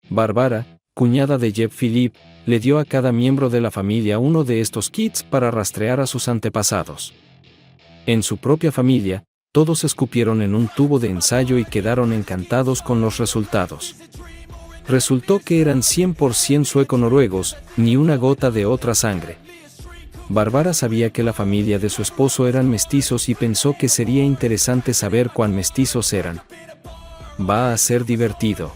Barbara, cuñada de Jeb Philippe, le dio a cada miembro de la familia uno de estos kits para rastrear a sus antepasados. En su propia familia, todos escupieron en un tubo de ensayo y quedaron encantados con los resultados. Resultó que eran 100% sueco-noruegos, ni una gota de otra sangre. Barbara sabía que la familia de su esposo eran mestizos y pensó que sería interesante saber cuán mestizos eran. Va a ser divertido.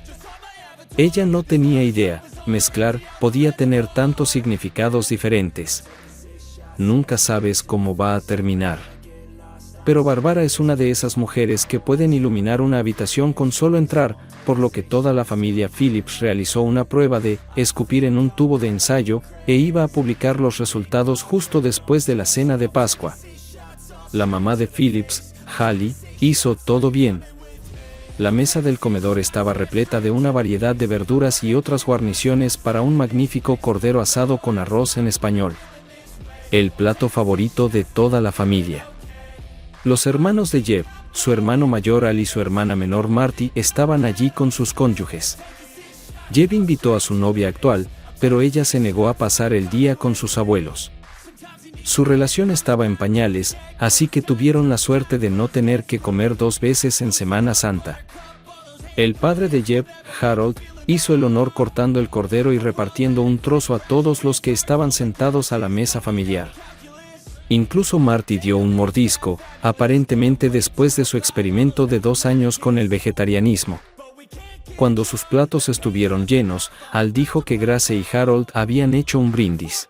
Ella no tenía idea, mezclar podía tener tantos significados diferentes. Nunca sabes cómo va a terminar. Pero Barbara es una de esas mujeres que pueden iluminar una habitación con solo entrar, por lo que toda la familia Phillips realizó una prueba de escupir en un tubo de ensayo e iba a publicar los resultados justo después de la cena de Pascua. La mamá de Phillips, Hallie, hizo todo bien. La mesa del comedor estaba repleta de una variedad de verduras y otras guarniciones para un magnífico cordero asado con arroz en español. El plato favorito de toda la familia. Los hermanos de Jeb, su hermano mayor Al y su hermana menor Marty estaban allí con sus cónyuges. Jeb invitó a su novia actual, pero ella se negó a pasar el día con sus abuelos. Su relación estaba en pañales, así que tuvieron la suerte de no tener que comer 2 veces en Semana Santa. El padre de Jeb, Harold, hizo el honor cortando el cordero y repartiendo un trozo a todos los que estaban sentados a la mesa familiar. Incluso Marty dio un mordisco, aparentemente después de su experimento de 2 años con el vegetarianismo. Cuando sus platos estuvieron llenos, Al dijo que Grace y Harold habían hecho un brindis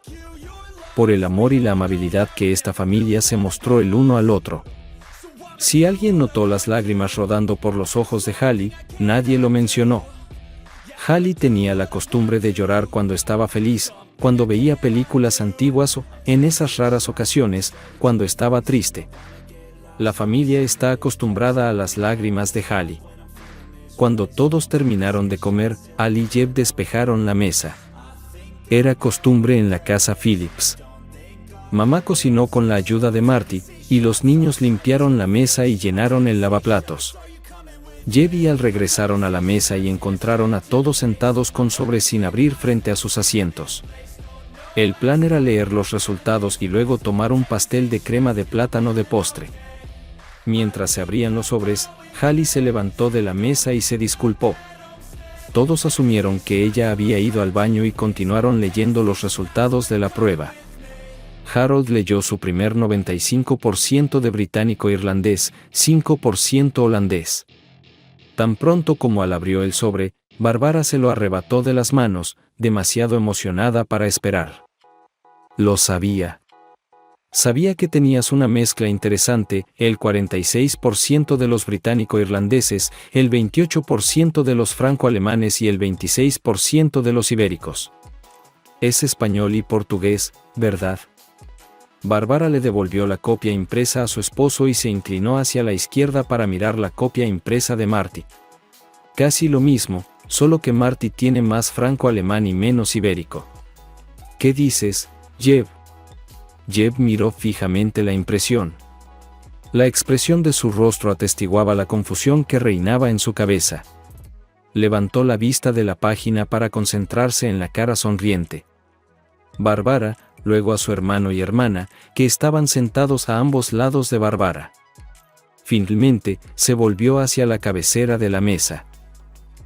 por el amor y la amabilidad que esta familia se mostró el uno al otro. Si alguien notó las lágrimas rodando por los ojos de Hallie, nadie lo mencionó. Hallie tenía la costumbre de llorar cuando estaba feliz, cuando veía películas antiguas o, en esas raras ocasiones, cuando estaba triste. La familia está acostumbrada a las lágrimas de Hallie. Cuando todos terminaron de comer, Al y Jeb despejaron la mesa. Era costumbre en la casa Phillips. Mamá cocinó con la ayuda de Marty, y los niños limpiaron la mesa y llenaron el lavaplatos. Jeb y Al regresaron a la mesa y encontraron a todos sentados con sobres sin abrir frente a sus asientos. El plan era leer los resultados y luego tomar un pastel de crema de plátano de postre. Mientras se abrían los sobres, Hallie se levantó de la mesa y se disculpó. Todos asumieron que ella había ido al baño y continuaron leyendo los resultados de la prueba. Harold leyó su primer 95% de británico-irlandés, 5% holandés. Tan pronto como Al abrió el sobre, Barbara se lo arrebató de las manos, demasiado emocionada para esperar. Lo sabía. Sabía que tenías una mezcla interesante, el 46% de los británico-irlandeses, el 28% de los franco-alemanes y el 26% de los ibéricos. Es español y portugués, ¿verdad? Barbara le devolvió la copia impresa a su esposo y se inclinó hacia la izquierda para mirar la copia impresa de Marty. Casi lo mismo, solo que Marty tiene más franco-alemán y menos ibérico. ¿Qué dices, Jeb? Jeb miró fijamente la impresión. La expresión de su rostro atestiguaba la confusión que reinaba en su cabeza. Levantó la vista de la página para concentrarse en la cara sonriente. Barbara, luego a su hermano y hermana, que estaban sentados a ambos lados de Barbara. Finalmente, se volvió hacia la cabecera de la mesa.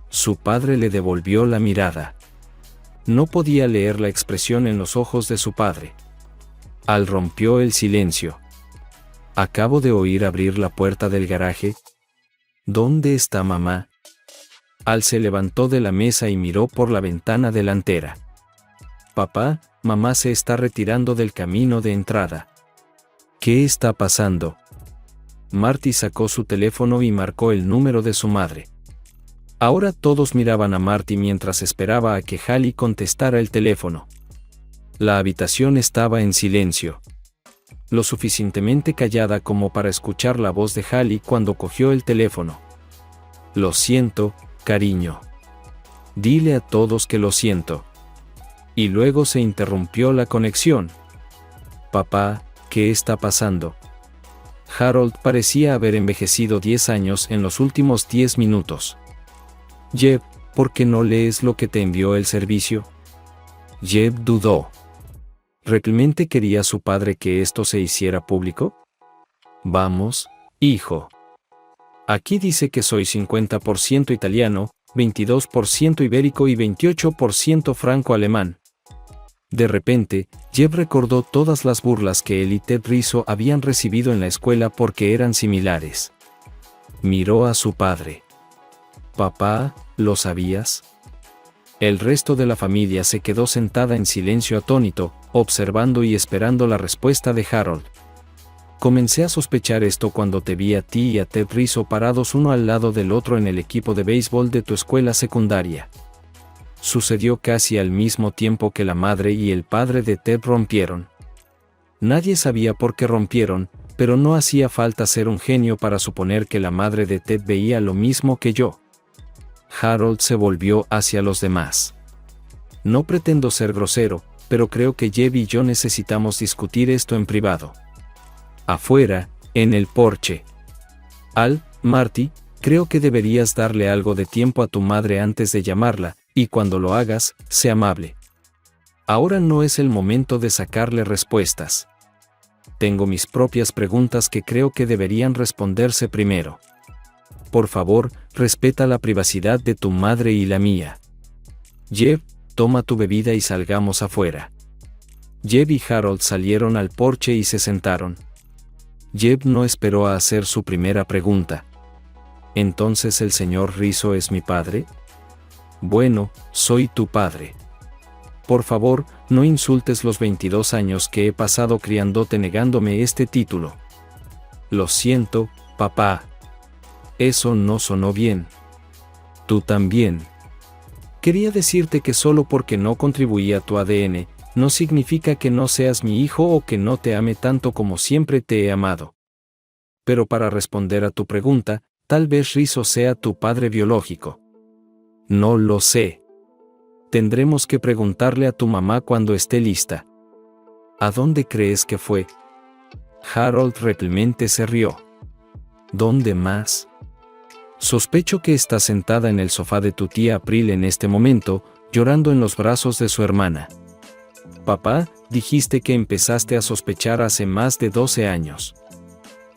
Su padre le devolvió la mirada. No podía leer la expresión en los ojos de su padre. Al rompió el silencio. Acabo de oír abrir la puerta del garaje. ¿Dónde está mamá? Al se levantó de la mesa y miró por la ventana delantera. Papá, mamá se está retirando del camino de entrada. ¿Qué está pasando? Marty sacó su teléfono y marcó el número de su madre. Ahora todos miraban a Marty mientras esperaba a que Hallie contestara el teléfono. La habitación estaba en silencio. Lo suficientemente callada como para escuchar la voz de Hallie cuando cogió el teléfono. Lo siento, cariño. Dile a todos que lo siento. Y luego se interrumpió la conexión. Papá, ¿qué está pasando? Harold parecía haber envejecido 10 años en los últimos 10 minutos. Jeb, ¿por qué no lees lo que te envió el servicio? Jeb dudó. ¿Realmente quería su padre que esto se hiciera público? Vamos, hijo. Aquí dice que soy 50% italiano, 22% ibérico y 28% franco-alemán. De repente, Jeb recordó todas las burlas que él y Ted Rizzo habían recibido en la escuela porque eran similares. Miró a su padre. «Papá, ¿lo sabías?». El resto de la familia se quedó sentada en silencio atónito, observando y esperando la respuesta de Harold. Comencé a sospechar esto cuando te vi a ti y a Ted Rizzo parados uno al lado del otro en el equipo de béisbol de tu escuela secundaria. Sucedió casi al mismo tiempo que la madre y el padre de Ted rompieron. Nadie sabía por qué rompieron, pero no hacía falta ser un genio para suponer que la madre de Ted veía lo mismo que yo. Harold se volvió hacia los demás. No pretendo ser grosero, pero creo que Jeb y yo necesitamos discutir esto en privado. Afuera, en el porche. Marty, creo que deberías darle algo de tiempo a tu madre antes de llamarla, y cuando lo hagas, sé amable. Ahora no es el momento de sacarle respuestas. Tengo mis propias preguntas que creo que deberían responderse primero. Por favor, respeta la privacidad de tu madre y la mía. Jeb, toma tu bebida y salgamos afuera. Jeb y Harold salieron al porche y se sentaron. Jeb no esperó a hacer su primera pregunta. ¿Entonces el señor Rizzo es mi padre? Bueno, soy tu padre. Por favor, no insultes los 22 años que he pasado criándote negándome este título. Lo siento, papá. Eso no sonó bien. Tú también. Quería decirte que solo porque no contribuí a tu ADN, no significa que no seas mi hijo o que no te ame tanto como siempre te he amado. Pero para responder a tu pregunta, tal vez Rizzo sea tu padre biológico. No lo sé. Tendremos que preguntarle a tu mamá cuando esté lista. ¿A dónde crees que fue? Harold realmente se rió. ¿Dónde más? Sospecho que está sentada en el sofá de tu tía April en este momento, llorando en los brazos de su hermana. Papá, dijiste que empezaste a sospechar hace más de 12 años.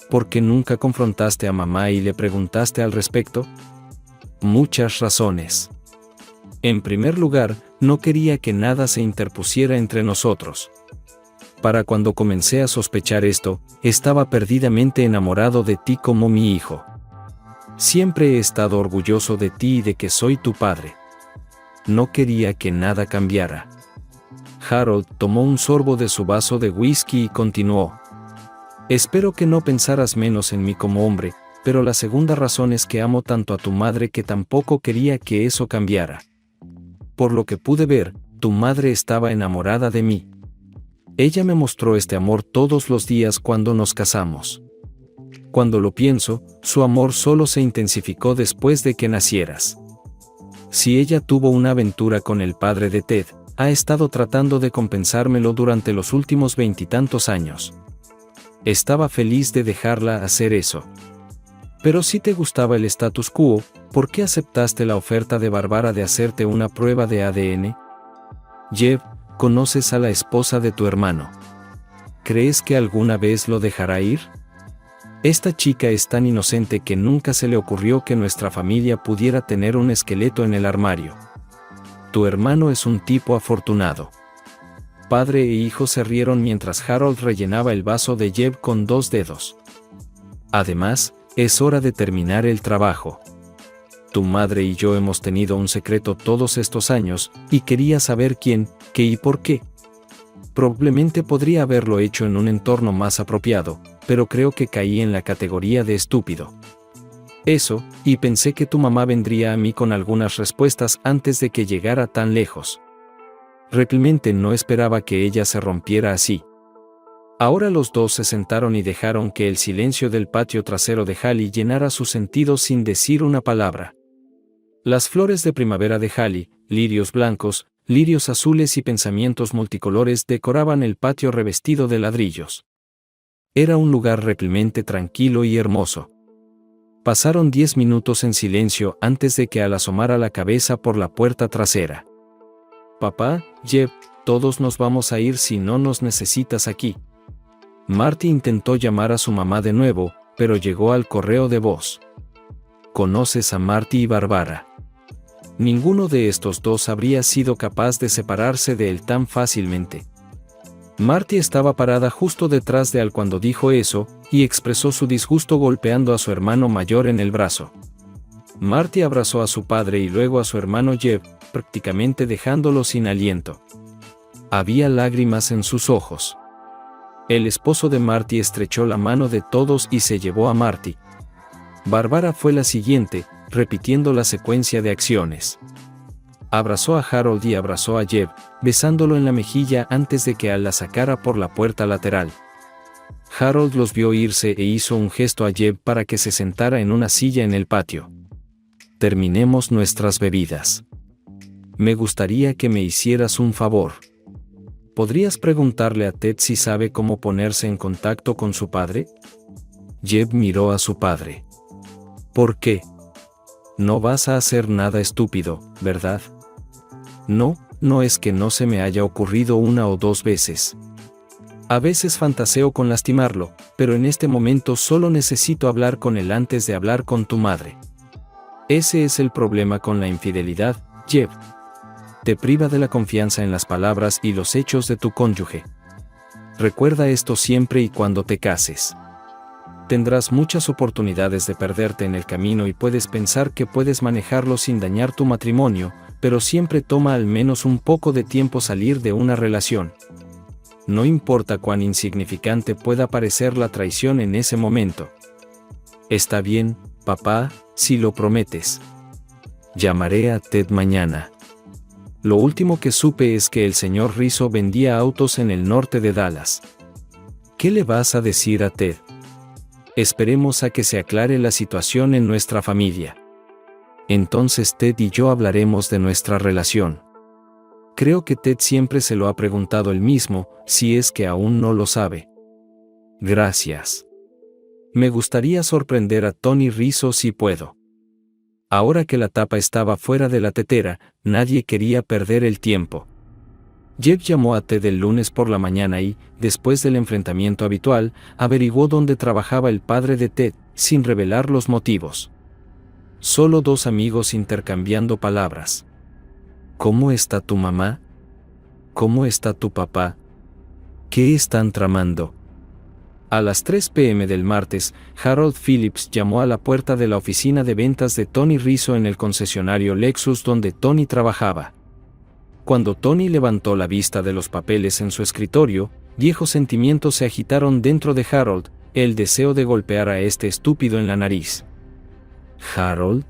¿Por qué nunca confrontaste a mamá y le preguntaste al respecto? Muchas razones. En primer lugar, no quería que nada se interpusiera entre nosotros. Para cuando comencé a sospechar esto, estaba perdidamente enamorado de ti como mi hijo. Siempre he estado orgulloso de ti y de que soy tu padre. No quería que nada cambiara. Harold tomó un sorbo de su vaso de whisky y continuó. Espero que no pensaras menos en mí como hombre, pero la segunda razón es que amo tanto a tu madre que tampoco quería que eso cambiara. Por lo que pude ver, tu madre estaba enamorada de mí. Ella me mostró este amor todos los días cuando nos casamos. Cuando lo pienso, su amor solo se intensificó después de que nacieras. Si ella tuvo una aventura con el padre de Ted, ha estado tratando de compensármelo durante los últimos 20 y tantos años. Estaba feliz de dejarla hacer eso. Pero si te gustaba el status quo, ¿por qué aceptaste la oferta de Barbara de hacerte una prueba de ADN? Jeb, ¿conoces a la esposa de tu hermano? ¿Crees que alguna vez lo dejará ir? Esta chica es tan inocente que nunca se le ocurrió que nuestra familia pudiera tener un esqueleto en el armario. Tu hermano es un tipo afortunado. Padre e hijo se rieron mientras Harold rellenaba el vaso de Jeb con 2 dedos. Además, es hora de terminar el trabajo. Tu madre y yo hemos tenido un secreto todos estos años, y quería saber quién, qué y por qué. Probablemente podría haberlo hecho en un entorno más apropiado, pero creo que caí en la categoría de estúpido. Eso, y pensé que tu mamá vendría a mí con algunas respuestas antes de que llegara tan lejos. Realmente no esperaba que ella se rompiera así. Ahora los dos se sentaron y dejaron que el silencio del patio trasero de Hallie llenara sus sentidos sin decir una palabra. Las flores de primavera de Hallie, lirios blancos, lirios azules y pensamientos multicolores decoraban el patio revestido de ladrillos. Era un lugar realmente tranquilo y hermoso. Pasaron 10 minutos en silencio antes de que Al asomara la cabeza por la puerta trasera. «Papá, Jeb, todos nos vamos a ir si no nos necesitas aquí». Marty intentó llamar a su mamá de nuevo, pero llegó al correo de voz. «¿Conoces a Marty y Barbara?» Ninguno de estos dos habría sido capaz de separarse de él tan fácilmente. Marty estaba parada justo detrás de Al cuando dijo eso, y expresó su disgusto golpeando a su hermano mayor en el brazo. Marty abrazó a su padre y luego a su hermano Jeb, prácticamente dejándolo sin aliento. Había lágrimas en sus ojos. El esposo de Marty estrechó la mano de todos y se llevó a Marty. Barbara fue la siguiente, repitiendo la secuencia de acciones. Abrazó a Harold y abrazó a Jeb, besándolo en la mejilla antes de que Al la sacara por la puerta lateral. Harold los vio irse e hizo un gesto a Jeb para que se sentara en una silla en el patio. «Terminemos nuestras bebidas. Me gustaría que me hicieras un favor. ¿Podrías preguntarle a Ted si sabe cómo ponerse en contacto con su padre?» Jeb miró a su padre. «¿Por qué? No vas a hacer nada estúpido, ¿verdad?» «No, no es que no se me haya ocurrido una o dos veces. A veces fantaseo con lastimarlo, pero en este momento solo necesito hablar con él antes de hablar con tu madre. Ese es el problema con la infidelidad, Jeb. Te priva de la confianza en las palabras y los hechos de tu cónyuge. Recuerda esto siempre y cuando te cases. Tendrás muchas oportunidades de perderte en el camino y puedes pensar que puedes manejarlo sin dañar tu matrimonio, pero siempre toma al menos un poco de tiempo salir de una relación. No importa cuán insignificante pueda parecer la traición en ese momento. Está bien, papá, si lo prometes. Llamaré a Ted mañana. Lo último que supe es que el señor Rizzo vendía autos en el norte de Dallas. ¿Qué le vas a decir a Ted? Esperemos a que se aclare la situación en nuestra familia. Entonces Ted y yo hablaremos de nuestra relación. Creo que Ted siempre se lo ha preguntado él mismo, si es que aún no lo sabe. Gracias. Me gustaría sorprender a Tony Rizzo si puedo». Ahora que la tapa estaba fuera de la tetera, nadie quería perder el tiempo. Jeb llamó a Ted el lunes por la mañana y, después del enfrentamiento habitual, averiguó dónde trabajaba el padre de Ted, sin revelar los motivos. Solo dos amigos intercambiando palabras. ¿Cómo está tu mamá? ¿Cómo está tu papá? ¿Qué están tramando? A las 3 p.m. del martes, Harold Phillips llamó a la puerta de la oficina de ventas de Tony Rizzo en el concesionario Lexus donde Tony trabajaba. Cuando Tony levantó la vista de los papeles en su escritorio, viejos sentimientos se agitaron dentro de Harold, el deseo de golpear a este estúpido en la nariz. ¿Harold?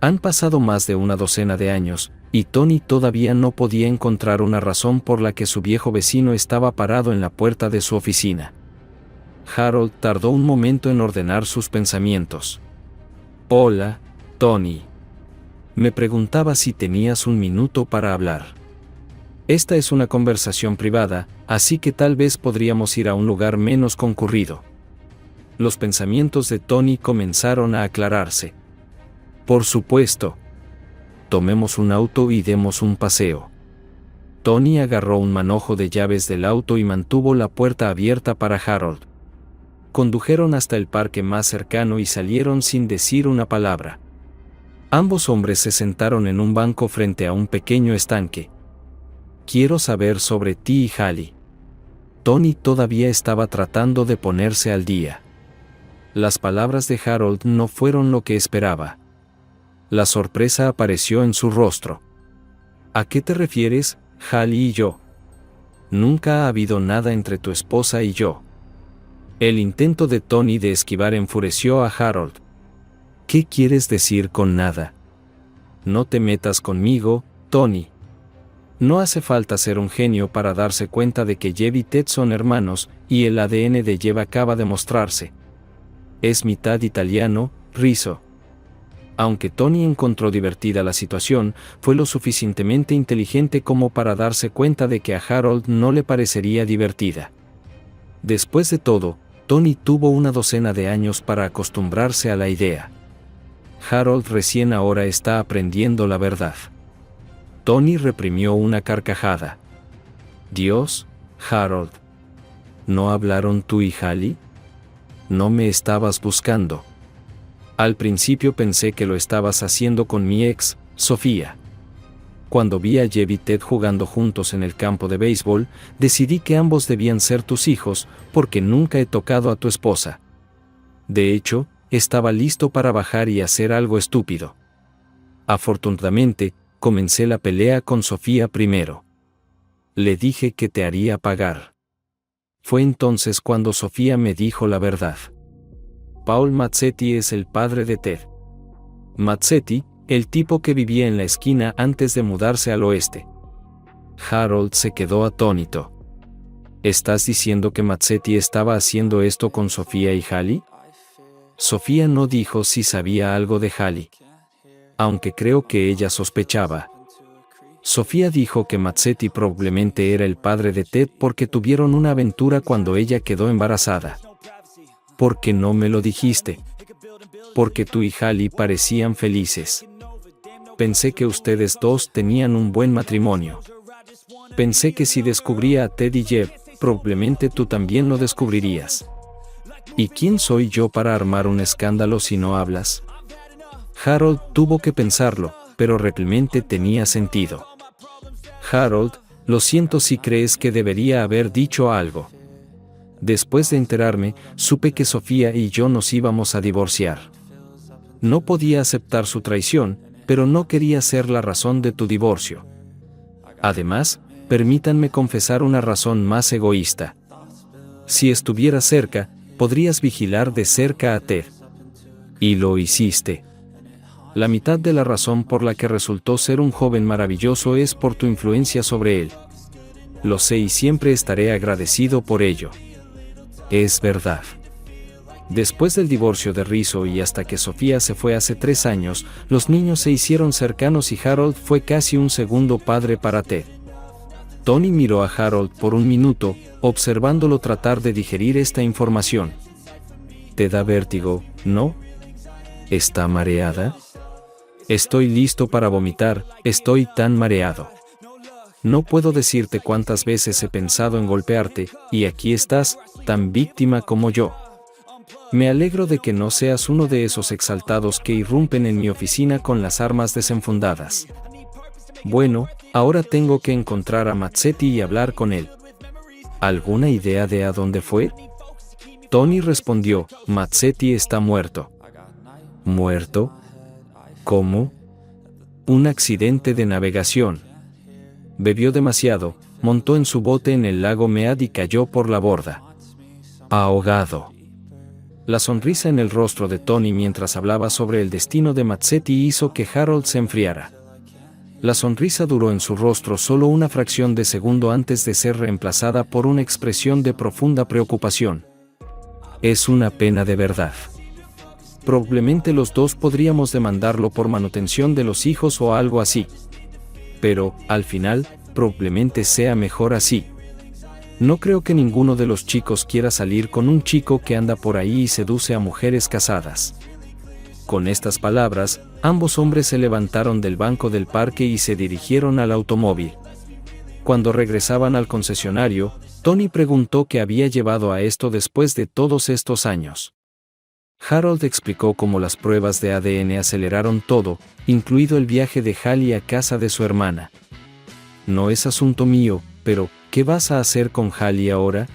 Han pasado más de una docena de años, y Tony todavía no podía encontrar una razón por la que su viejo vecino estaba parado en la puerta de su oficina. Harold tardó un momento en ordenar sus pensamientos. «Hola, Tony. Me preguntaba si tenías un minuto para hablar. Esta es una conversación privada, así que tal vez podríamos ir a un lugar menos concurrido». Los pensamientos de Tony comenzaron a aclararse. «Por supuesto. Tomemos un auto y demos un paseo». Tony agarró un manojo de llaves del auto y mantuvo la puerta abierta para Harold. Condujeron hasta el parque más cercano y salieron sin decir una palabra. Ambos hombres se sentaron en un banco frente a un pequeño estanque. «Quiero saber sobre ti y Hallie». Tony todavía estaba tratando de ponerse al día. Las palabras de Harold no fueron lo que esperaba. La sorpresa apareció en su rostro. «¿A qué te refieres, Hallie y yo? Nunca ha habido nada entre tu esposa y yo». El intento de Tony de esquivar enfureció a Harold. «¿Qué quieres decir con nada? No te metas conmigo, Tony. No hace falta ser un genio para darse cuenta de que Jeb y Ted son hermanos, y el ADN de Jeb acaba de mostrarse. Es mitad italiano, Rizzo». Aunque Tony encontró divertida la situación, fue lo suficientemente inteligente como para darse cuenta de que a Harold no le parecería divertida. Después de todo, Tony tuvo una docena de años para acostumbrarse a la idea. Harold recién ahora está aprendiendo la verdad. Tony reprimió una carcajada. Dios, Harold. ¿No hablaron tú y Hallie? ¿No me estabas buscando? Al principio pensé que lo estabas haciendo con mi ex, Sofía. Cuando vi a Jeb y Ted jugando juntos en el campo de béisbol, decidí que ambos debían ser tus hijos, porque nunca he tocado a tu esposa. De hecho, estaba listo para bajar y hacer algo estúpido. Afortunadamente, comencé la pelea con Sofía primero. Le dije que te haría pagar. Fue entonces cuando Sofía me dijo la verdad. Paul Mazzetti es el padre de Ted. Mazzetti, el tipo que vivía en la esquina antes de mudarse al oeste. Harold se quedó atónito. ¿Estás diciendo que Mazzetti estaba haciendo esto con Sofía y Hallie? Sofía no dijo si sabía algo de Hallie, aunque creo que ella sospechaba. Sofía dijo que Mazzetti probablemente era el padre de Ted porque tuvieron una aventura cuando ella quedó embarazada. ¿Por qué no me lo dijiste? Porque tú y Hallie parecían felices. Pensé que ustedes dos tenían un buen matrimonio. Pensé que si descubría a Ted y Jeb, probablemente tú también lo descubrirías. ¿Y quién soy yo para armar un escándalo si no hablas? Harold tuvo que pensarlo, pero realmente tenía sentido. Harold, lo siento si crees que debería haber dicho algo. Después de enterarme, supe que Sofía y yo nos íbamos a divorciar. No podía aceptar su traición, pero no quería ser la razón de tu divorcio. Además, permítanme confesar una razón más egoísta. Si estuvieras cerca, podrías vigilar de cerca a Ted. Y lo hiciste. La mitad de la razón por la que resultó ser un joven maravilloso es por tu influencia sobre él. Lo sé y siempre estaré agradecido por ello. Es verdad. Después del divorcio de Rizzo y hasta que Sofía se fue hace 3 años, los niños se hicieron cercanos y Harold fue casi un segundo padre para Ted. Tony miró a Harold por un minuto, observándolo tratar de digerir esta información. ¿Te da vértigo, no? ¿Está mareada? Estoy listo para vomitar, estoy tan mareado. No puedo decirte cuántas veces he pensado en golpearte, y aquí estás, tan víctima como yo. Me alegro de que no seas uno de esos exaltados que irrumpen en mi oficina con las armas desenfundadas. Bueno, ahora tengo que encontrar a Mazzetti y hablar con él. ¿Alguna idea de a dónde fue? Tony respondió, Mazzetti está muerto. ¿Muerto? ¿Cómo? Un accidente de navegación. Bebió demasiado, montó en su bote en el lago Mead y cayó por la borda. Ahogado. La sonrisa en el rostro de Tony mientras hablaba sobre el destino de Mazzetti hizo que Harold se enfriara. La sonrisa duró en su rostro solo una fracción de segundo antes de ser reemplazada por una expresión de profunda preocupación. Es una pena de verdad. Probablemente los dos podríamos demandarlo por manutención de los hijos o algo así. Pero, al final, probablemente sea mejor así. No creo que ninguno de los chicos quiera salir con un chico que anda por ahí y seduce a mujeres casadas. Con estas palabras, ambos hombres se levantaron del banco del parque y se dirigieron al automóvil. Cuando regresaban al concesionario, Tony preguntó qué había llevado a esto después de todos estos años. Harold explicó cómo las pruebas de ADN aceleraron todo, incluido el viaje de Hallie a casa de su hermana. No es asunto mío, pero, ¿qué vas a hacer con Hallie ahora?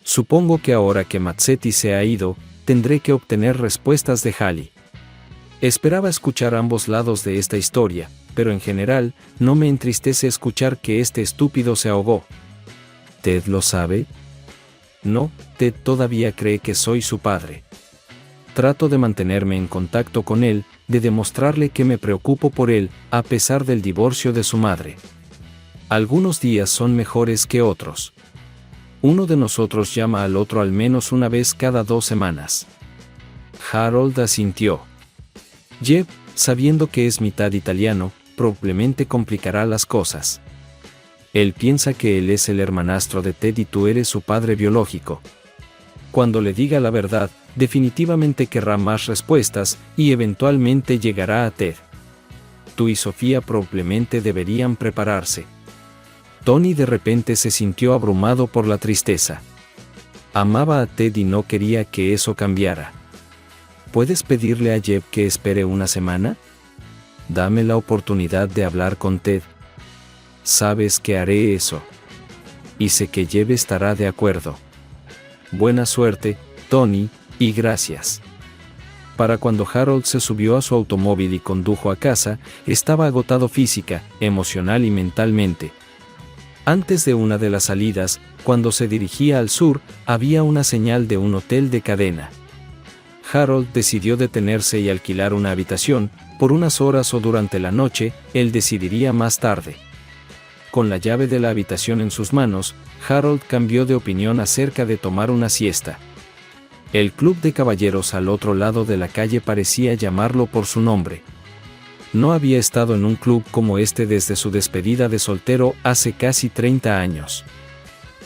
Supongo que ahora que Mazzetti se ha ido, tendré que obtener respuestas de Hallie. Esperaba escuchar ambos lados de esta historia, pero en general, no me entristece escuchar que este estúpido se ahogó. ¿Ted lo sabe? No, Ted todavía cree que soy su padre. Trato de mantenerme en contacto con él, de demostrarle que me preocupo por él, a pesar del divorcio de su madre. Algunos días son mejores que otros. Uno de nosotros llama al otro al menos una vez cada 2 semanas. Harold asintió. Jeb, sabiendo que es mitad italiano, probablemente complicará las cosas. Él piensa que él es el hermanastro de Ted y tú eres su padre biológico. Cuando le diga la verdad, definitivamente querrá más respuestas, y eventualmente llegará a Ted. Tú y Sofía probablemente deberían prepararse. Tony de repente se sintió abrumado por la tristeza. Amaba a Ted y no quería que eso cambiara. ¿Puedes pedirle a Jeb que espere una semana? Dame la oportunidad de hablar con Ted. Sabes que haré eso. Y sé que Jeb estará de acuerdo. Buena suerte, Tony, y gracias. Para cuando Harold se subió a su automóvil y condujo a casa, estaba agotado física, emocional y mentalmente. Antes de una de las salidas, cuando se dirigía al sur, había una señal de un hotel de cadena. Harold decidió detenerse y alquilar una habitación, por unas horas o durante la noche, él decidiría más tarde. Con la llave de la habitación en sus manos, Harold cambió de opinión acerca de tomar una siesta. El club de caballeros al otro lado de la calle parecía llamarlo por su nombre. No había estado en un club como este desde su despedida de soltero hace casi 30 años.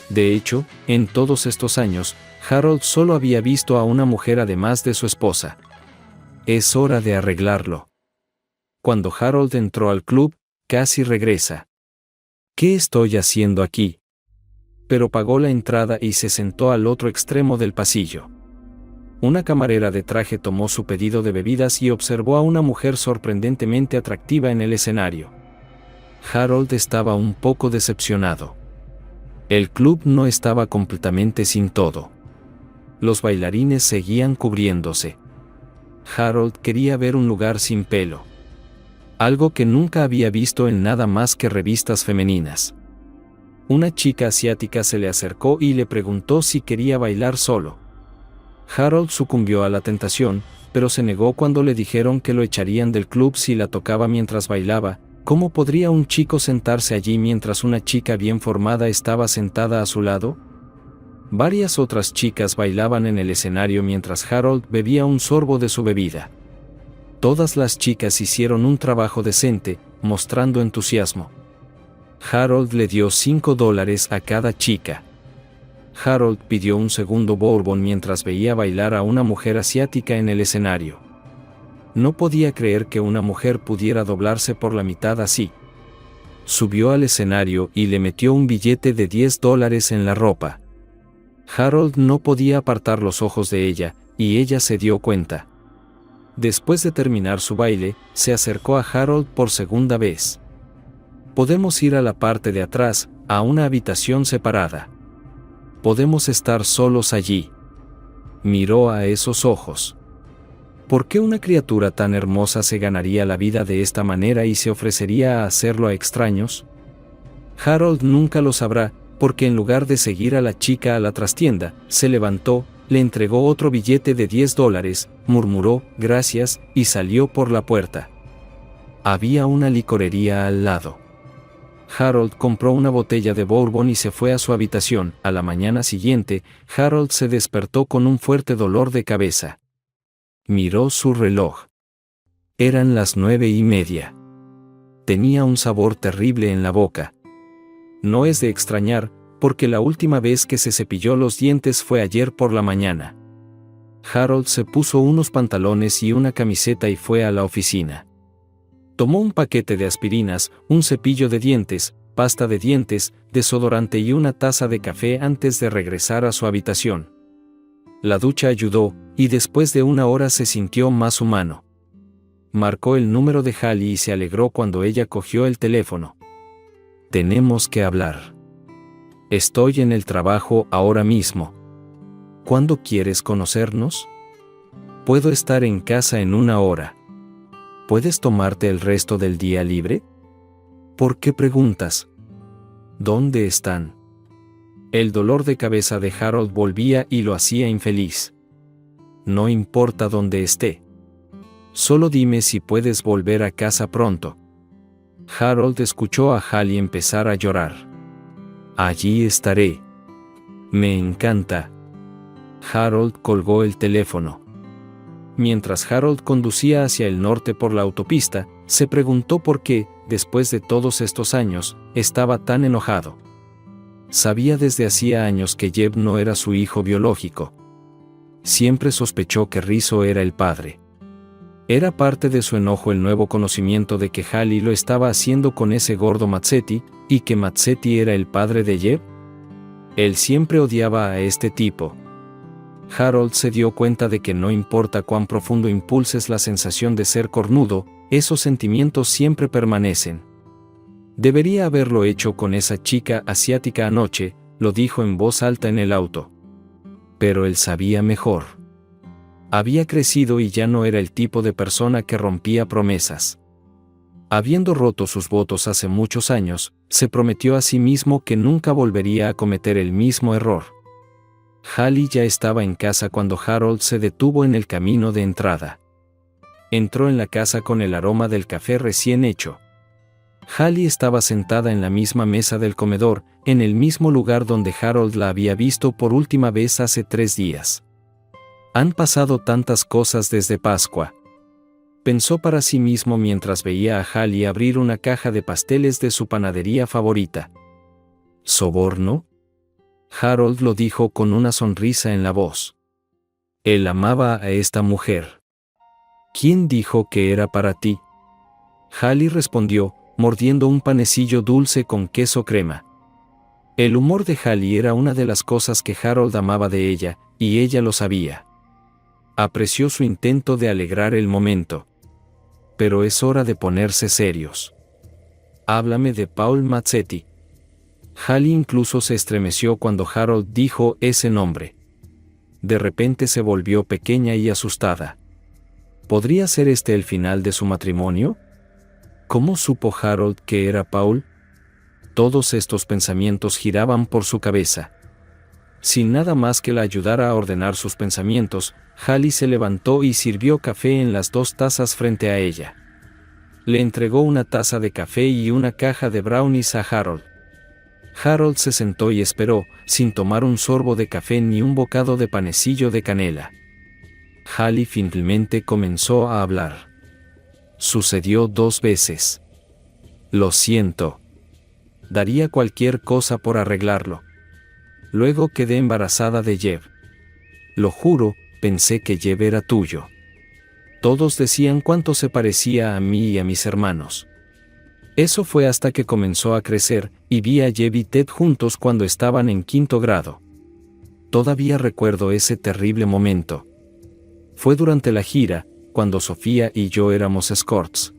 De hecho, en todos estos años, Harold solo había visto a una mujer además de su esposa. Es hora de arreglarlo. Cuando Harold entró al club, casi regresa. ¿Qué estoy haciendo aquí? Pero pagó la entrada y se sentó al otro extremo del pasillo. Una camarera de traje tomó su pedido de bebidas y observó a una mujer sorprendentemente atractiva en el escenario. Harold estaba un poco decepcionado. El club no estaba completamente sin todo. Los bailarines seguían cubriéndose. Harold quería ver un lugar sin pelo. Algo que nunca había visto en nada más que revistas femeninas. Una chica asiática se le acercó y le preguntó si quería bailar solo. Harold sucumbió a la tentación, pero se negó cuando le dijeron que lo echarían del club si la tocaba mientras bailaba. ¿Cómo podría un chico sentarse allí mientras una chica bien formada estaba sentada a su lado? Varias otras chicas bailaban en el escenario mientras Harold bebía un sorbo de su bebida. Todas las chicas hicieron un trabajo decente, mostrando entusiasmo. Harold le dio $5 a cada chica. Harold pidió un segundo bourbon mientras veía bailar a una mujer asiática en el escenario. No podía creer que una mujer pudiera doblarse por la mitad así. Subió al escenario y le metió un billete de $10 en la ropa. Harold no podía apartar los ojos de ella, y ella se dio cuenta. Después de terminar su baile, se acercó a Harold por segunda vez. Podemos ir a la parte de atrás, a una habitación separada. Podemos estar solos allí. Miró a esos ojos. ¿Por qué una criatura tan hermosa se ganaría la vida de esta manera y se ofrecería a hacerlo a extraños? Harold nunca lo sabrá, porque en lugar de seguir a la chica a la trastienda, se levantó, le entregó otro billete de $10, murmuró gracias y salió por la puerta. Había una licorería al lado. Harold compró una botella de bourbon y se fue a su habitación. A la mañana siguiente, Harold se despertó con un fuerte dolor de cabeza. Miró su reloj. Eran las 9:30. Tenía un sabor terrible en la boca. No es de extrañar, porque la última vez que se cepilló los dientes fue ayer por la mañana. Harold se puso unos pantalones y una camiseta y fue a la oficina. Tomó un paquete de aspirinas, un cepillo de dientes, pasta de dientes, desodorante y una taza de café antes de regresar a su habitación. La ducha ayudó, y después de una hora se sintió más humano. Marcó el número de Hallie y se alegró cuando ella cogió el teléfono. Tenemos que hablar. Estoy en el trabajo ahora mismo. ¿Cuándo quieres conocernos? Puedo estar en casa en una hora. ¿Puedes tomarte el resto del día libre? ¿Por qué preguntas? ¿Dónde están? El dolor de cabeza de Harold volvía y lo hacía infeliz. No importa dónde esté. Solo dime si puedes volver a casa pronto. Harold escuchó a Hallie empezar a llorar. Allí estaré. Me encanta. Harold colgó el teléfono. Mientras Harold conducía hacia el norte por la autopista, se preguntó por qué, después de todos estos años, estaba tan enojado. Sabía desde hacía años que Jeb no era su hijo biológico. Siempre sospechó que Rizzo era el padre. Era parte de su enojo el nuevo conocimiento de que Hallie lo estaba haciendo con ese gordo Mazzetti, y que Mazzetti era el padre de Jeb. Él siempre odiaba a este tipo. Harold se dio cuenta de que no importa cuán profundo impulses la sensación de ser cornudo, esos sentimientos siempre permanecen. Debería haberlo hecho con esa chica asiática anoche, lo dijo en voz alta en el auto. Pero él sabía mejor. Había crecido y ya no era el tipo de persona que rompía promesas. Habiendo roto sus votos hace muchos años, se prometió a sí mismo que nunca volvería a cometer el mismo error. Hallie ya estaba en casa cuando Harold se detuvo en el camino de entrada. Entró en la casa con el aroma del café recién hecho. Hallie estaba sentada en la misma mesa del comedor, en el mismo lugar donde Harold la había visto por última vez hace 3 días. Han pasado tantas cosas desde Pascua. Pensó para sí mismo mientras veía a Hallie abrir una caja de pasteles de su panadería favorita. ¿Soborno? Harold lo dijo con una sonrisa en la voz. Él amaba a esta mujer. ¿Quién dijo que era para ti? Hallie respondió, mordiendo un panecillo dulce con queso crema. El humor de Hallie era una de las cosas que Harold amaba de ella, y ella lo sabía. Apreció su intento de alegrar el momento. Pero es hora de ponerse serios. Háblame de Paul Mazzetti. Hallie incluso se estremeció cuando Harold dijo ese nombre. De repente se volvió pequeña y asustada. ¿Podría ser este el final de su matrimonio? ¿Cómo supo Harold que era Paul? Todos estos pensamientos giraban por su cabeza. Sin nada más que la ayudara a ordenar sus pensamientos, Hallie se levantó y sirvió café en las 2 tazas frente a ella. Le entregó una taza de café y una caja de brownies a Harold. Harold se sentó y esperó, sin tomar un sorbo de café ni un bocado de panecillo de canela. Hallie finalmente comenzó a hablar. Sucedió 2 veces. Lo siento. Daría cualquier cosa por arreglarlo. Luego quedé embarazada de Jeb. Lo juro, pensé que Jeb era tuyo. Todos decían cuánto se parecía a mí y a mis hermanos. Eso fue hasta que comenzó a crecer, y vi a Jeb y Ted juntos cuando estaban en 5º grado. Todavía recuerdo ese terrible momento. Fue durante la gira, cuando Sofía y yo éramos escorts.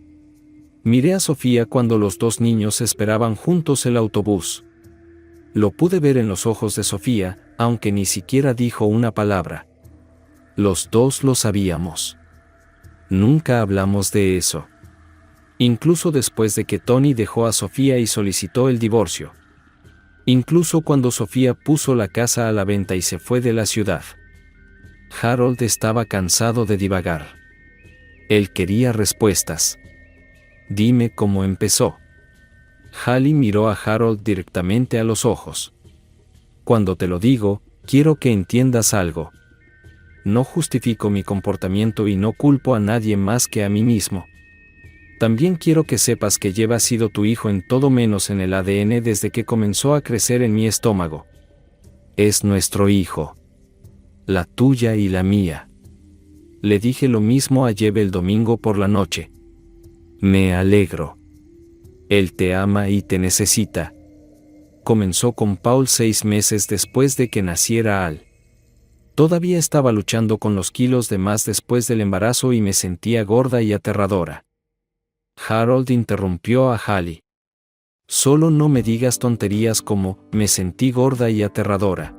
Miré a Sofía cuando los 2 niños esperaban juntos el autobús. Lo pude ver en los ojos de Sofía, aunque ni siquiera dijo una palabra. Los 2 lo sabíamos. Nunca hablamos de eso. Incluso después de que Tony dejó a Sofía y solicitó el divorcio. Incluso cuando Sofía puso la casa a la venta y se fue de la ciudad. Harold estaba cansado de divagar. Él quería respuestas. Dime cómo empezó. Hallie miró a Harold directamente a los ojos. Cuando te lo digo, quiero que entiendas algo. No justifico mi comportamiento y no culpo a nadie más que a mí mismo. También quiero que sepas que Jeb ha sido tu hijo en todo menos en el ADN desde que comenzó a crecer en mi estómago. Es nuestro hijo. La tuya y la mía. Le dije lo mismo a Jeb el domingo por la noche. Me alegro. Él te ama y te necesita. Comenzó con Paul 6 meses después de que naciera Al. Todavía estaba luchando con los kilos de más después del embarazo y me sentía gorda y aterradora. Harold interrumpió a Hallie. Solo no me digas tonterías como, me sentí gorda y aterradora.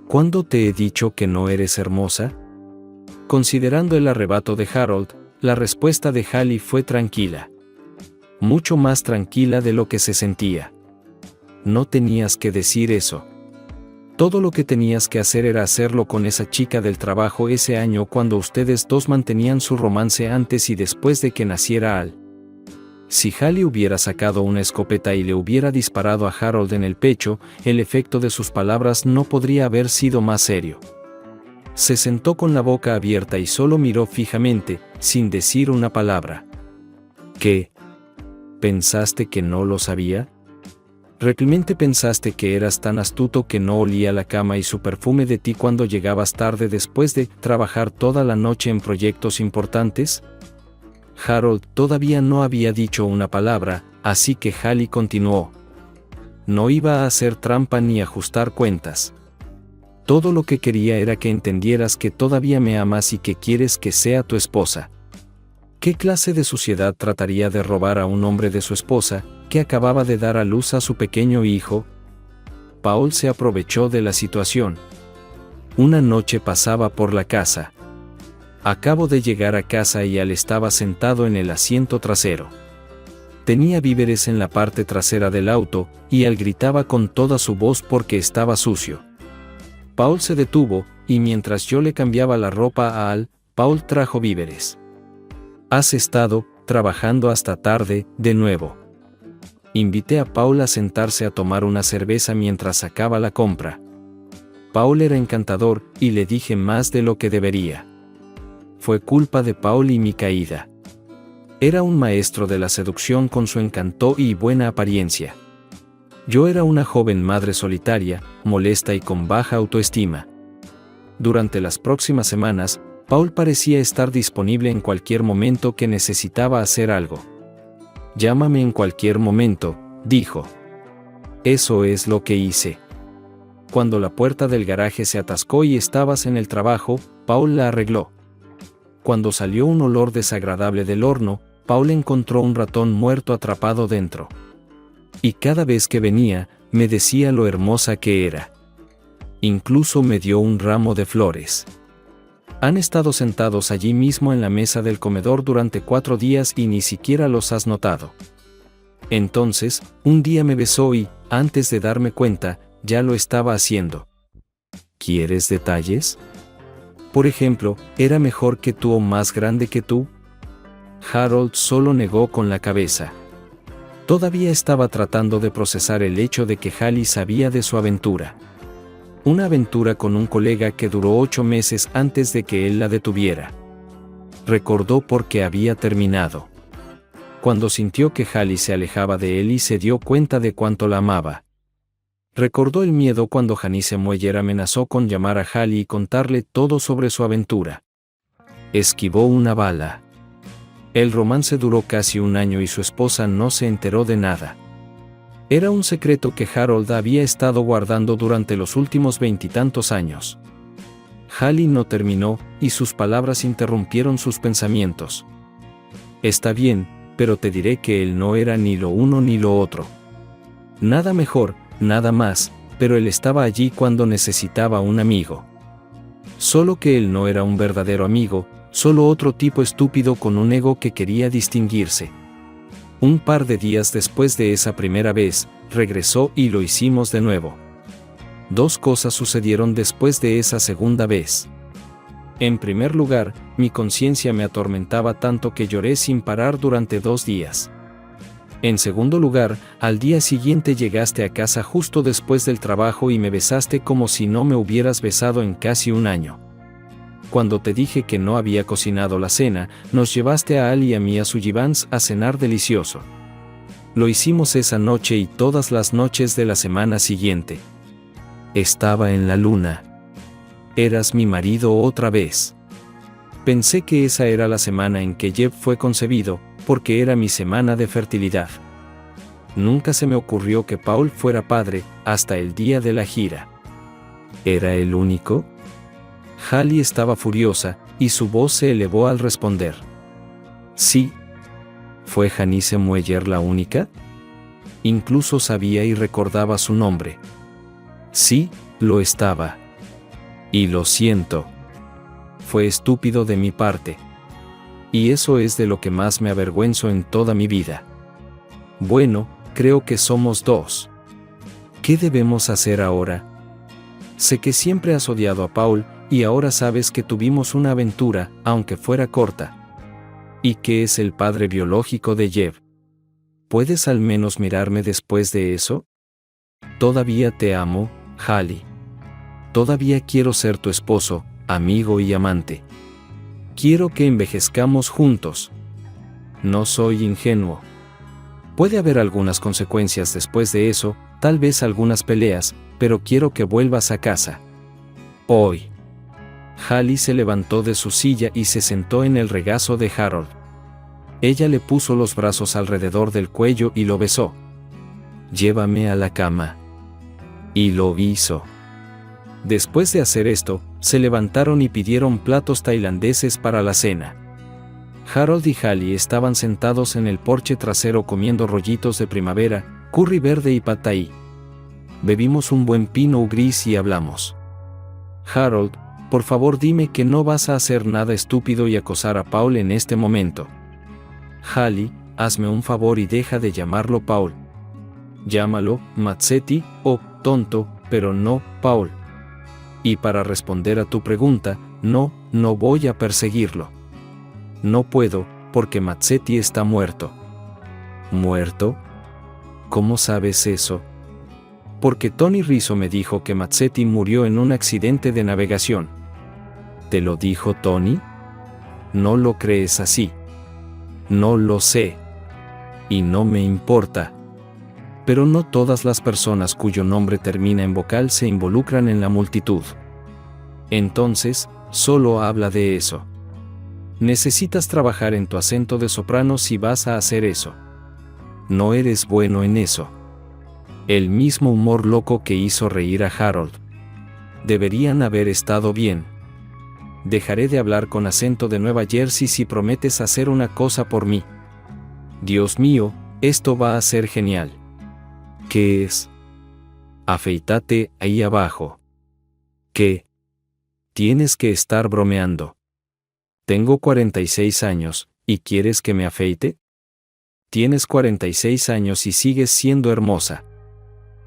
¿Cuándo te he dicho que no eres hermosa? Considerando el arrebato de Harold, la respuesta de Hallie fue tranquila. Mucho más tranquila de lo que se sentía. No tenías que decir eso. Todo lo que tenías que hacer era hacerlo con esa chica del trabajo ese año cuando ustedes 2 mantenían su romance antes y después de que naciera Al. Si Hallie hubiera sacado una escopeta y le hubiera disparado a Harold en el pecho, el efecto de sus palabras no podría haber sido más serio. Se sentó con la boca abierta y solo miró fijamente, sin decir una palabra. ¿Qué? ¿Pensaste que no lo sabía? Realmente pensaste que eras tan astuto que no olía la cama y su perfume de ti cuando llegabas tarde después de trabajar toda la noche en proyectos importantes. Harold todavía no había dicho una palabra, así que Hallie continuó. No iba a hacer trampa ni ajustar cuentas. Todo lo que quería era que entendieras que todavía me amas y que quieres que sea tu esposa. ¿Qué clase de suciedad trataría de robar a un hombre de su esposa, que acababa de dar a luz a su pequeño hijo? Paul se aprovechó de la situación. Una noche pasaba por la casa. Acabo de llegar a casa y Al estaba sentado en el asiento trasero. Tenía víveres en la parte trasera del auto, y Al gritaba con toda su voz porque estaba sucio. Paul se detuvo, y mientras yo le cambiaba la ropa a Al, Paul trajo víveres. ¿Has estado trabajando hasta tarde, de nuevo? Invité a Paul a sentarse a tomar una cerveza mientras sacaba la compra. Paul era encantador, y le dije más de lo que debería. Fue culpa de Paul y mi caída. Era un maestro de la seducción con su encanto y buena apariencia. Yo era una joven madre solitaria, molesta y con baja autoestima. Durante las próximas semanas, Paul parecía estar disponible en cualquier momento que necesitaba hacer algo. Llámame en cualquier momento, dijo. Eso es lo que hice. Cuando la puerta del garaje se atascó y estabas en el trabajo, Paul la arregló. Cuando salió un olor desagradable del horno, Paul encontró un ratón muerto atrapado dentro. Y cada vez que venía, me decía lo hermosa que era. Incluso me dio un ramo de flores. Han estado sentados allí mismo en la mesa del comedor durante 4 días y ni siquiera los has notado. Entonces, un día me besó y, antes de darme cuenta, ya lo estaba haciendo. ¿Quieres detalles? Por ejemplo, ¿era mejor que tú o más grande que tú? Harold solo negó con la cabeza. Todavía estaba tratando de procesar el hecho de que Hallie sabía de su aventura. Una aventura con un colega que duró 8 meses antes de que él la detuviera. Recordó por qué había terminado. Cuando sintió que Hallie se alejaba de él y se dio cuenta de cuánto la amaba. Recordó el miedo cuando Janice Mueller amenazó con llamar a Hallie y contarle todo sobre su aventura. Esquivó una bala. El romance duró casi 1 año y su esposa no se enteró de nada. Era un secreto que Harold había estado guardando durante los últimos 20 y tantos años. Hallie no terminó, y sus palabras interrumpieron sus pensamientos. Está bien, pero te diré que él no era ni lo uno ni lo otro. Nada mejor, nada más, pero él estaba allí cuando necesitaba un amigo. Solo que él no era un verdadero amigo, solo otro tipo estúpido con un ego que quería distinguirse. Un par de días después de esa primera vez, regresó y lo hicimos de nuevo. 2 cosas sucedieron después de esa segunda vez. En primer lugar, mi conciencia me atormentaba tanto que lloré sin parar durante 2 días. En segundo lugar, al día siguiente llegaste a casa justo después del trabajo y me besaste como si no me hubieras besado en casi 1 año. Cuando te dije que no había cocinado la cena, nos llevaste a Al y a mí a Sullivans a cenar delicioso. Lo hicimos esa noche y todas las noches de la semana siguiente. Estaba en la luna. Eras mi marido otra vez. Pensé que esa era la semana en que Jeb fue concebido, porque era mi semana de fertilidad. Nunca se me ocurrió que Paul fuera padre, hasta el día de la gira. ¿Era el único? Hallie estaba furiosa, y su voz se elevó al responder. Sí. ¿Fue Janice Mueller la única? Incluso sabía y recordaba su nombre. Sí, lo estaba. Y lo siento. Fue estúpido de mi parte. Y eso es de lo que más me avergüenzo en toda mi vida. Bueno, creo que somos 2. ¿Qué debemos hacer ahora? Sé que siempre has odiado a Paul, y ahora sabes que tuvimos una aventura, aunque fuera corta. ¿Y qué es el padre biológico de Jeb? ¿Puedes al menos mirarme después de eso? Todavía te amo, Hallie. Todavía quiero ser tu esposo, amigo y amante. Quiero que envejezcamos juntos. No soy ingenuo. Puede haber algunas consecuencias después de eso, tal vez algunas peleas, pero quiero que vuelvas a casa. Hoy. Hallie se levantó de su silla y se sentó en el regazo de Harold. Ella le puso los brazos alrededor del cuello y lo besó. Llévame a la cama. Y lo hizo. Después de hacer esto, se levantaron y pidieron platos tailandeses para la cena. Harold y Hallie estaban sentados en el porche trasero comiendo rollitos de primavera, curry verde y pad thai. Bebimos un buen pinot gris y hablamos. Harold, por favor dime que no vas a hacer nada estúpido y acosar a Paul en este momento. Hallie, hazme un favor y deja de llamarlo Paul. Llámalo Mazzetti o tonto, pero no Paul. Y para responder a tu pregunta, no voy a perseguirlo. No puedo, porque Mazzetti está muerto. ¿Muerto? ¿Cómo sabes eso? Porque Tony Rizzo me dijo que Mazzetti murió en un accidente de navegación. ¿Te lo dijo Tony? No lo crees así. No lo sé. Y no me importa. Pero no todas las personas cuyo nombre termina en vocal se involucran en la multitud. Entonces, solo habla de eso. Necesitas trabajar en tu acento de soprano si vas a hacer eso. No eres bueno en eso. El mismo humor loco que hizo reír a Harold. Deberían haber estado bien. Dejaré de hablar con acento de Nueva Jersey si prometes hacer una cosa por mí. Dios mío, esto va a ser genial. ¿Qué es? Afeítate ahí abajo. ¿Qué? Tienes que estar bromeando. Tengo 46 años, ¿y quieres que me afeite? Tienes 46 años y sigues siendo hermosa.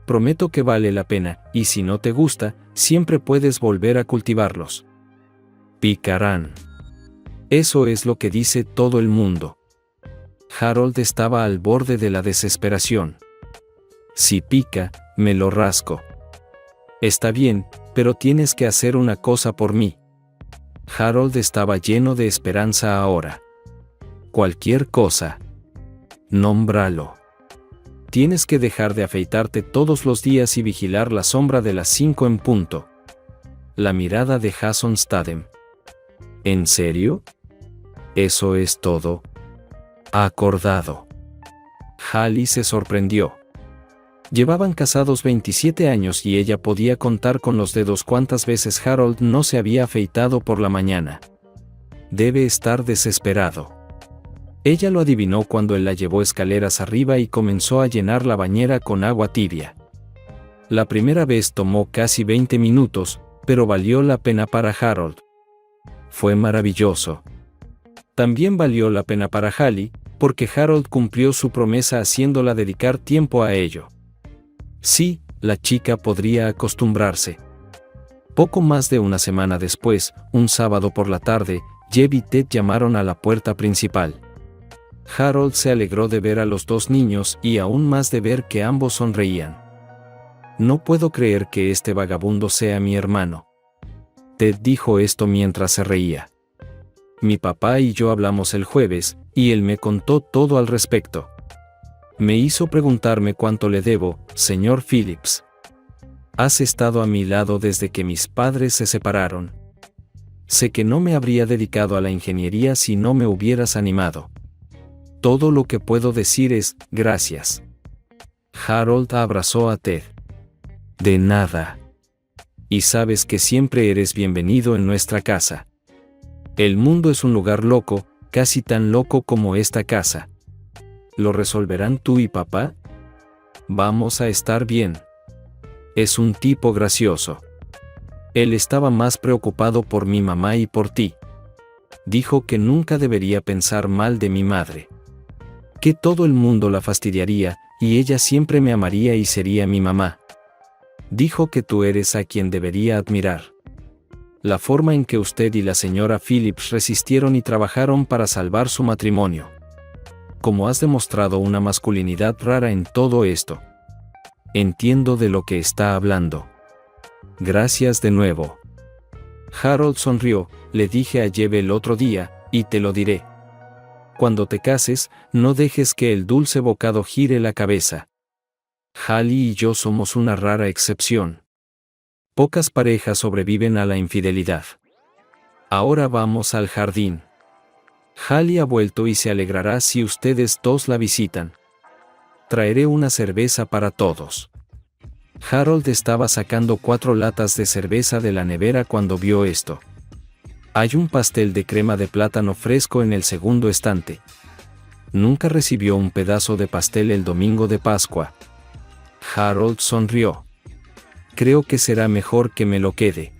Prometo que vale la pena, y si no te gusta, siempre puedes volver a cultivarlos. Picarán. Eso es lo que dice todo el mundo. Harold estaba al borde de la desesperación. Si pica, me lo rasco. Está bien, pero tienes que hacer una cosa por mí. Harold estaba lleno de esperanza ahora. Cualquier cosa. Nómbralo. Tienes que dejar de afeitarte todos los días y vigilar la sombra de las 5 en punto. La mirada de Jason Statham. ¿En serio? ¿Eso es todo? Acordado. Hallie se sorprendió. Llevaban casados 27 años y ella podía contar con los dedos cuántas veces Harold no se había afeitado por la mañana. Debe estar desesperado. Ella lo adivinó cuando él la llevó escaleras arriba y comenzó a llenar la bañera con agua tibia. La primera vez tomó casi 20 minutos, pero valió la pena para Harold. Fue maravilloso. También valió la pena para Hallie, porque Harold cumplió su promesa haciéndola dedicar tiempo a ello. Sí, la chica podría acostumbrarse. Poco más de una semana después, un sábado por la tarde, Jeb y Ted llamaron a la puerta principal. Harold se alegró de ver a los dos niños y aún más de ver que ambos sonreían. No puedo creer que este vagabundo sea mi hermano. Ted dijo esto mientras se reía. Mi papá y yo hablamos el jueves, y él me contó todo al respecto. Me hizo preguntarme cuánto le debo, señor Phillips. Has estado a mi lado desde que mis padres se separaron. Sé que no me habría dedicado a la ingeniería si no me hubieras animado. Todo lo que puedo decir es, gracias. Harold abrazó a Ted. De nada. Y sabes que siempre eres bienvenido en nuestra casa. El mundo es un lugar loco, casi tan loco como esta casa. ¿Lo resolverán tú y papá? Vamos a estar bien. Es un tipo gracioso. Él estaba más preocupado por mi mamá y por ti. Dijo que nunca debería pensar mal de mi madre. Que todo el mundo la fastidiaría, y ella siempre me amaría y sería mi mamá. Dijo que tú eres a quien debería admirar. La forma en que usted y la señora Phillips resistieron y trabajaron para salvar su matrimonio. Como has demostrado una masculinidad rara en todo esto. Entiendo de lo que está hablando. Gracias de nuevo. Harold sonrió, le dije a Jeb el otro día, y te lo diré. Cuando te cases, no dejes que el dulce bocado gire la cabeza. Hallie y yo somos una rara excepción. Pocas parejas sobreviven a la infidelidad. Ahora vamos al jardín. Hallie ha vuelto y se alegrará si ustedes dos la visitan. Traeré una cerveza para todos. Harold estaba sacando 4 latas de cerveza de la nevera cuando vio esto. Hay un pastel de crema de plátano fresco en el segundo estante. Nunca recibió un pedazo de pastel el domingo de Pascua. Harold sonrió. Creo que será mejor que me lo quede.